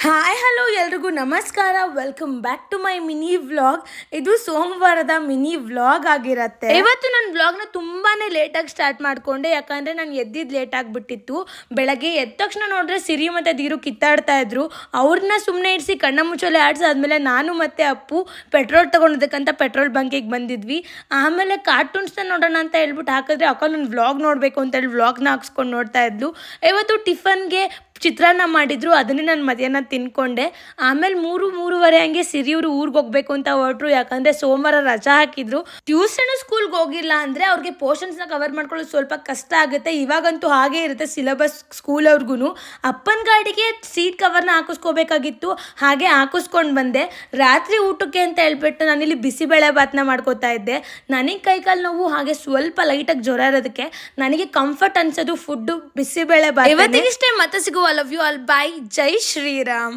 Hi hello ಎಲ್ರಿಗೂ ನಮಸ್ಕಾರ. Welcome back to my mini vlog. ಇದು ಸೋಮವಾರದ ಮಿನಿ ವ್ಲಾಗ್ ಆಗಿರತ್ತೆ. ಇವತ್ತು ನನ್ನ ವ್ಲಾಗ್ನ ತುಂಬಾನೇ ಲೇಟಾಗಿ ಸ್ಟಾರ್ಟ್ ಮಾಡ್ಕೊಂಡೆ, ಯಾಕಂದ್ರೆ ನಾನು ಎದ್ದಿದ್ದು ಲೇಟ್ ಆಗಿಬಿಟ್ಟಿತ್ತು. ಬೆಳಗ್ಗೆ ಎದ್ದ ತಕ್ಷಣ ನೋಡಿದ್ರೆ ಸಿರಿ ಮತ್ತು ದೀರು ಕಿತ್ತಾಡ್ತಾ ಇದ್ರು. ಅವ್ರನ್ನ ಸುಮ್ಮನೆ ಇರಿಸಿ ಕಣ್ಣ ಮುಚ್ಚಲೆ ಆಡಿಸಾದ್ಮೇಲೆ ನಾನು ಮತ್ತೆ ಅಪ್ಪು ಪೆಟ್ರೋಲ್ ತಗೊಳೋದಕ್ಕಂತ ಪೆಟ್ರೋಲ್ ಬಂಕಿಗೆ ಬಂದಿದ್ವಿ. ಆಮೇಲೆ ಕಾರ್ಟೂನ್ಸ್ನ ನೋಡೋಣ ಅಂತ ಹೇಳ್ಬಿಟ್ಟು ಹಾಕಿದ್ರೆ ಅಕ್ಕ ನನ್ನ ವ್ಲಾಗ್ ನೋಡಬೇಕು ಅಂತ ಹೇಳಿ ವ್ಲಾಗ್ನ ಹಾಕ್ಸ್ಕೊಂಡು ನೋಡ್ತಾ ಇದ್ಲು. ಇವತ್ತು ಟಿಫನ್ಗೆ ಚಿತ್ರಾನ್ನ ಮಾಡಿದ್ರು, ಅದನ್ನೇ ನಾನು ಮಧ್ಯಾಹ್ನ ತಿನ್ಕೊಂಡೆ. ಆಮೇಲೆ 3-3:30 ಹಂಗೆ ಸಿರಿಯವರು ಊರಿಗೆ ಹೋಗ್ಬೇಕು ಅಂತ ಹೊರಟ್ರು, ಯಾಕಂದರೆ ಸೋಮವಾರ ರಜಾ ಹಾಕಿದ್ರು. ಟ್ಯೂಷನ್ ಸ್ಕೂಲ್ಗೆ ಹೋಗಿಲ್ಲ ಅಂದರೆ ಅವ್ರಿಗೆ ಪೋರ್ಷನ್ಸ್ನ ಕವರ್ ಮಾಡ್ಕೊಳ್ಳೋದು ಸ್ವಲ್ಪ ಕಷ್ಟ ಆಗುತ್ತೆ. ಇವಾಗಂತೂ ಹಾಗೇ ಇರುತ್ತೆ ಸಿಲೆಬಸ್ ಸ್ಕೂಲವ್ರಿಗೂ. ಅಪ್ಪನ ಗಾಡಿಗೆ ಸೀಟ್ ಕವರ್ನ ಹಾಕಿಸ್ಕೋಬೇಕಾಗಿತ್ತು, ಹಾಗೆ ಹಾಕಿಸ್ಕೊಂಡು ಬಂದೆ. ರಾತ್ರಿ ಊಟಕ್ಕೆ ಅಂತ ಹೇಳ್ಬಿಟ್ಟು ನಾನಿಲ್ಲಿ ಬಿಸಿಬೇಳೆ ಭಾತ್ನ ಮಾಡ್ಕೋತಾ ಇದ್ದೆ. ನನಗೆ ಕೈಕಾಲು ನೋವು, ಹಾಗೆ ಸ್ವಲ್ಪ ಲೈಟಾಗಿ ಜ್ವರ ಇರೋದಕ್ಕೆ ನನಗೆ ಕಂಫರ್ಟ್ ಅನ್ಸೋದು ಫುಡ್ಡು ಬಿಸಿಬೇಳೆ ಭಾತ್. ಇವತ್ತಿಗಿಷ್ಟೇ, ಮತ್ತೆ ಸಿಗುವ. Love you all. ಬಾಯ್. ಜೈ ಶ್ರೀರಾಮ್.